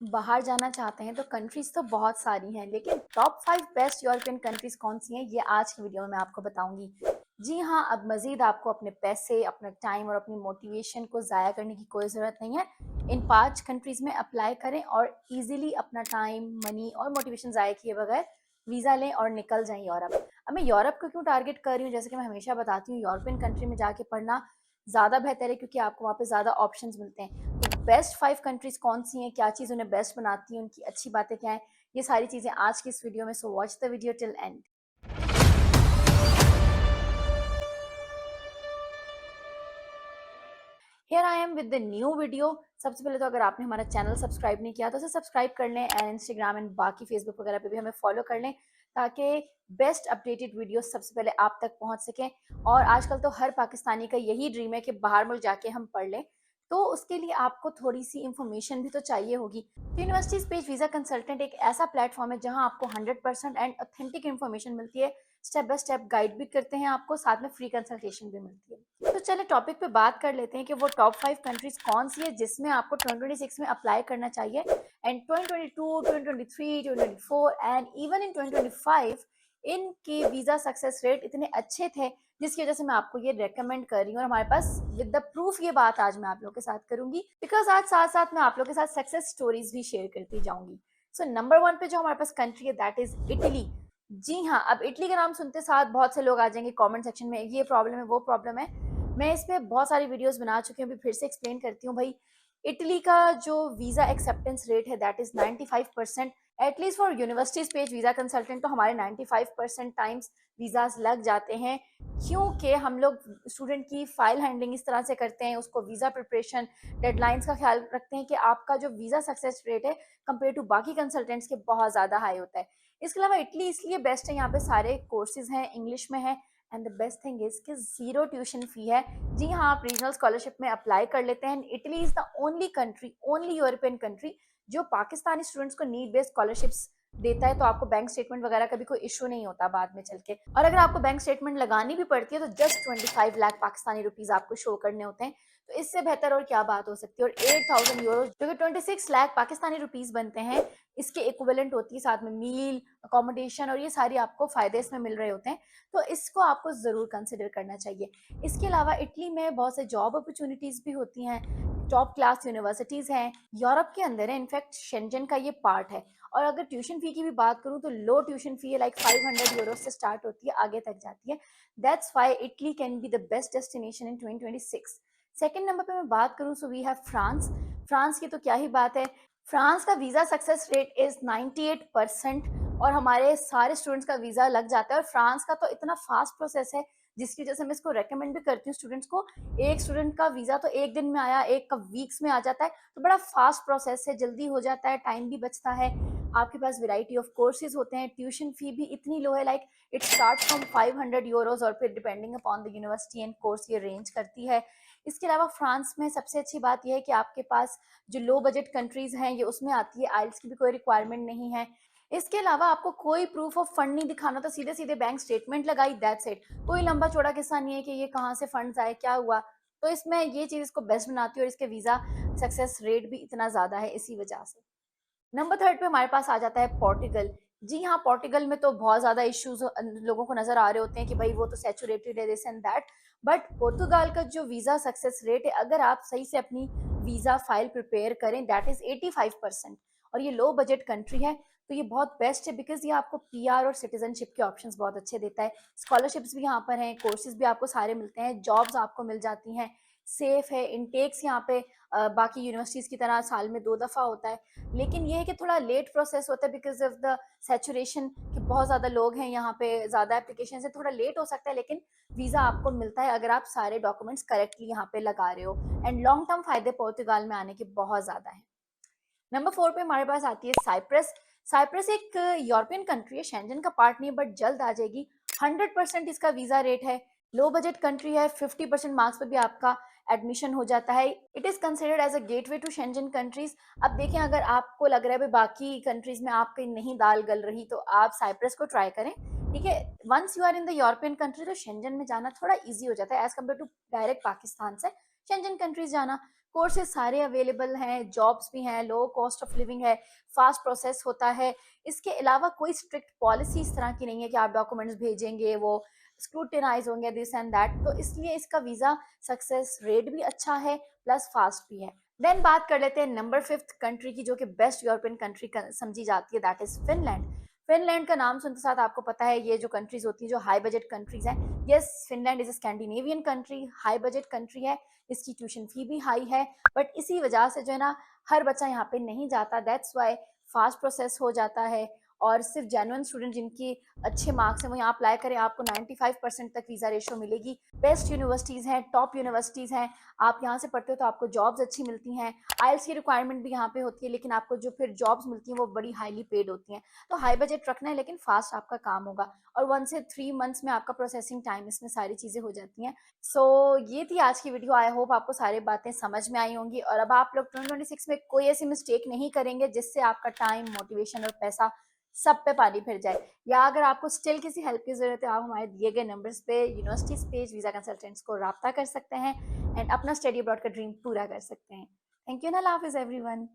बाहर जाना चाहते हैं तो कंट्रीज तो बहुत सारी हैं, लेकिन टॉप 5 बेस्ट यूरोपियन कंट्रीज कौन सी हैं, ये आज की वीडियो में मैं आपको बताऊंगी। जी हाँ, अब मजीद आपको अपने पैसे, अपना टाइम और अपनी मोटिवेशन को ज़ाया करने की कोई ज़रूरत नहीं है। इन 5 कंट्रीज में अप्लाई करें और इजीली अपना टाइम, मनी और मोटिवेशन ज़ाया किए बगैर वीज़ा लें और निकल जाएं यूरोप। अब मैं यूरोप को क्यों टारगेट कर रही हूँ, जैसे कि मैं हमेशा बताती हूँ, यूरोपियन कंट्री में जाके पढ़ना ज़्यादा बेहतर है क्योंकि आपको वहाँ पे ज़्यादा ऑप्शंस मिलते हैं। तो बेस्ट 5 कंट्रीज कौन सी हैं, क्या चीज़ उन्हें बेस्ट बनाती है, उनकी अच्छी बातें क्या हैं, ये सारी चीज़ें आज की इस वीडियो में। So watch the video till and. Here I am with the new video. सबसे पहले तो अगर आपने हमारा चैनल सब्सक्राइब नहीं किया तो उसे सब्सक्राइब कर लें एंड इंस्टाग्राम एंड बाकी फेसबुक वगैरह पे भी हमें फॉलो कर लें, ताकि बेस्ट अपडेटेड वीडियो सबसे पहले आप तक पहुंच सकें। और आजकल तो हर पाकिस्तानी का यही ड्रीम है कि बाहर मुल्क जाके हम पढ़ लें, तो उसके लिए आपको थोड़ी सी इंफॉर्मेशन भी तो चाहिए होगी। तो यूनिवर्सिटीज पेज वीज़ा कंसल्टेंट एक ऐसा प्लेटफॉर्म है जहां आपको 100% एंड ऑथेंटिक इन्फॉर्मेशन मिलती है। स्टेप बाय स्टेप गाइड भी करते हैं आपको, साथ में फ्री कंसल्टेशन भी मिलती है। तो चले टॉपिक पे बात कर लेते हैं कि वो टॉप 5 कंट्रीज कौन सी है जिसमें आपको 2026 में अप्लाई करना चाहिए। एंड 2022, 2023, 2024 एंड इवन इन 2025 इनके वीजा सक्सेस रेट इतने अच्छे थे, जिसकी वजह से मैं आपको ये रेकमेंड कर रही हूँ। और हमारे पास विद द प्रूफ ये बात आज मैं आप लोगों के साथ करूंगी, बिकॉज आज साथ साथ मैं आप लोगों के साथ सक्सेस स्टोरीज भी शेयर करती जाऊंगी। सो नंबर 1 पे जो हमारे पास कंट्री है दैट इज इटली। जी हाँ, अब इटली का नाम सुनते साथ बहुत से लोग आ जाएंगे कमेंट सेक्शन में, ये प्रॉब्लम है वो प्रॉब्लम है। मैं इस पे बहुत सारी वीडियोस बना चुकी हूँ, अभी फिर से एक्सप्लेन करती हूँ भाई। इटली का जो वीज़ा एक्सेप्टेंस रेट है that is 95%। At least for universities page visa consultant तो हमारे 95% टाइम्स वीज़ाज लग जाते हैं, क्योंकि हम लोग स्टूडेंट की फाइल हैंडलिंग इस तरह से करते हैं, उसको वीज़ा प्रिपरेशन, डेडलाइंस का ख्याल रखते हैं कि आपका जो वीज़ा सक्सेस रेट है कंपेयर टू बाकी कंसल्टेंट्स के बहुत ज़्यादा हाई होता है। इसके अलावा इटली इसलिए बेस्ट है, यहाँ पे सारे कोर्सेज हैं इंग्लिश में है। And the best thing is कि जीरो ट्यूशन फी है। जी हाँ, आप रीजनल स्कॉलरशिप में अप्लाई कर लेते हैं। Italy is the only country, only European country जो पाकिस्तानी स्टूडेंट्स को नीड बेस्ड स्कॉलरशिप्स देता है। तो आपको बैंक स्टेटमेंट वगैरह का भी कोई इशू नहीं होता बाद में चल के। और अगर आपको बैंक स्टेटमेंट लगानी भी पड़ती है तो जस्ट 25 लाख पाकिस्तानी रुपीज आपको शो करने होते हैं। तो इससे बेहतर और क्या बात हो सकती है। और 8,000 यूरो जो कि 26 लाख पाकिस्तानी रुपीज बनते हैं, इसके इक्विवेलेंट होती है, साथ में मील, अकोमोडेशन और ये सारी आपको फायदे इसमें मिल रहे होते हैं। तो इसको आपको ज़रूर कंसिडर करना चाहिए। इसके अलावा इटली में बहुत से जॉब अपॉर्चुनिटीज़ भी होती हैं, टॉप क्लास यूनिवर्सिटीज़ हैं, यूरोप के अंदर है, इनफैक्ट शेंजन का ये पार्ट है। और अगर ट्यूशन फ़ी की भी बात करूँ तो लो ट्यूशन फ़ी है, लाइक 500 यूरो से स्टार्ट होती है, आगे तक जाती है। That's why Italy can be the best destination in 2026। Second number पे मैं बात करूँ so we have France. France की तो क्या ही बात है। फ्रांस का वीज़ा सक्सेस रेट इज़ 98% और हमारे सारे स्टूडेंट्स का वीज़ा लग जाता है। और फ्रांस का तो इतना फास्ट प्रोसेस है जिसकी वजह से मैं इसको रेकमेंड भी करती हूँ स्टूडेंट्स को। एक स्टूडेंट का वीज़ा तो एक दिन में आया, एक का वीक्स में आ जाता है। तो बड़ा फास्ट प्रोसेस है, जल्दी हो जाता है, टाइम भी बचता है। आपके पास वैरायटी ऑफ कोर्सेज होते हैं, ट्यूशन फी भी इतनी लो है, like it start from 500 euros और फिर depending upon the university and course ये रेंज करती है। इसके अलावा फ्रांस में सबसे अच्छी बात यह है कि आपके पास जो लो बजट कंट्रीज हैं ये उसमें आती है, आइल्स की भी कोई रिक्वायरमेंट नहीं है। इसके अलावा आपको कोई प्रूफ ऑफ फंड नहीं दिखाना, तो सीधे सीधे बैंक स्टेटमेंट लगाई, दैट्स इट। कोई लंबा चौड़ा किस्सा नहीं है कि ये कहाँ से फंड्स आए, क्या हुआ। तो इसमें ये चीज़ इसको बेस्ट बनाती है और इसके वीज़ा सक्सेस रेट भी इतना ज़्यादा है इसी वजह से। नंबर थर्ड पे हमारे पास आ जाता है पोर्टुगल। जी हाँ, पोर्टुगल में तो बहुत ज़्यादा इश्यूज लोगों को नज़र आ रहे होते हैं कि भाई वो तो सैचुरेटेड है, this and that. But Portugal का जो वीज़ा सक्सेस रेट है, अगर आप सही से अपनी वीज़ा फाइल प्रिपेयर करें, दैट इज़ 85%। और ये लो बजट कंट्री है तो ये बहुत बेस्ट है, बिकॉज ये आपको पीआर और सिटीजनशिप के ऑप्शंस बहुत अच्छे देता है। स्कॉलरशिप्स भी यहाँ पर हैं, कोर्सेज भी आपको सारे मिलते हैं, जॉब्स आपको मिल जाती हैं, सेफ है। इनटेक्स यहाँ पे बाकी यूनिवर्सिटीज़ की तरह साल में 2 दफ़ा होता है। लेकिन ये है कि थोड़ा लेट प्रोसेस होता है बिकॉज ऑफ द सैचुरेशन, कि बहुत ज़्यादा लोग हैं यहाँ पे, ज़्यादा एप्लीकेशन से थोड़ा लेट हो सकता है, लेकिन वीज़ा आपको मिलता है अगर आप सारे डॉक्यूमेंट्स करेक्टली यहाँ पे लगा रहे हो। एंड लॉन्ग टर्म फायदे पोर्तुगाल में आने के बहुत ज़्यादा हैं। नंबर 4 पे हमारे पास आती है साइप्रस। साइप्रस एक यूरोपियन कंट्री है, शेंजन का पार्ट नहीं है, बट जल्द आ जाएगी। 100% इसका वीज़ा रेट है, लो बजट कंट्री है, 50% मार्क्स पे भी आपका एडमिशन हो जाता है। It is considered as a gateway to Schengen countries. अब देखें, अगर आपको लग रहा है भाई बाकी कंट्रीज में आपकी नहीं दाल गल रही, तो आप साइप्रस को ट्राई करें। ठीक है, once you are in the European country तो शेंजन में जाना थोड़ा ईजी हो जाता है as compare to direct Pakistan से शेंजन कंट्रीज जाना। कोर्सेज सारे अवेलेबल हैं, जॉब्स भी हैं, लो कॉस्ट ऑफ लिविंग है, फास्ट प्रोसेस होता है। इसके अलावा कोई स्ट्रिक्ट पॉलिसी इस तरह की नहीं है कि आप डॉक्यूमेंट्स भेजेंगे वो स्क्रूटिनाइज होंगे दिस एंड दैट, तो इसलिए इसका वीज़ा सक्सेस रेट भी अच्छा है प्लस फास्ट भी है। देन बात कर लेते हैं नंबर 5th कंट्री की, जो कि बेस्ट यूरोपियन कंट्री समझी जाती है, दैट इज फिनलैंड। फिनलैंड का नाम सुनते साथ आपको पता है ये जो कंट्रीज होती है जो हाई बजट कंट्रीज हैं, yes Finland is a Scandinavian country, high budget country है, इसकी ट्यूशन फी भी हाई है, बट इसी वजह से जो है ना हर बच्चा यहाँ पे नहीं जाता, दैट्स वाई फास्ट प्रोसेस हो जाता है। और सिर्फ जेन्युइन स्टूडेंट जिनकी अच्छे मार्क्स हैं वो यहाँ अप्लाई करें, आपको 95% तक वीज़ा रेशो मिलेगी। बेस्ट यूनिवर्सिटीज़ हैं, टॉप यूनिवर्सिटीज़ हैं, आप यहाँ से पढ़ते हो तो आपको जॉब्स अच्छी मिलती हैं। आइल्स की रिक्वायरमेंट भी यहाँ पे होती है, लेकिन आपको जो फिर जॉब्स मिलती हैं वो बड़ी हाईली पेड होती हैं। तो हाई बजट रखना है लेकिन फास्ट आपका काम होगा, और 1 से 3 मंथ्स में आपका प्रोसेसिंग टाइम इसमें सारी चीज़ें हो जाती हैं। सो ये थी आज की वीडियो। आई होप आपको सारी बातें समझ में आई होंगी, और अब आप लोग 2026 में कोई ऐसी मिस्टेक नहीं करेंगे जिससे आपका टाइम, मोटिवेशन और पैसा सब पे पानी फिर जाए। या अगर आपको स्टिल किसी हेल्प की ज़रूरत है, आप हमारे दिए गए नंबर्स पे यूनिवर्सिटीज़ पेज वीज़ा कंसल्टेंट्स को राब्ता कर सकते हैं एंड अपना स्टडी अब्रॉड का ड्रीम पूरा कर सकते हैं। थैंक यू एंड अल्लाह हाफ़िज़ एवरीवन।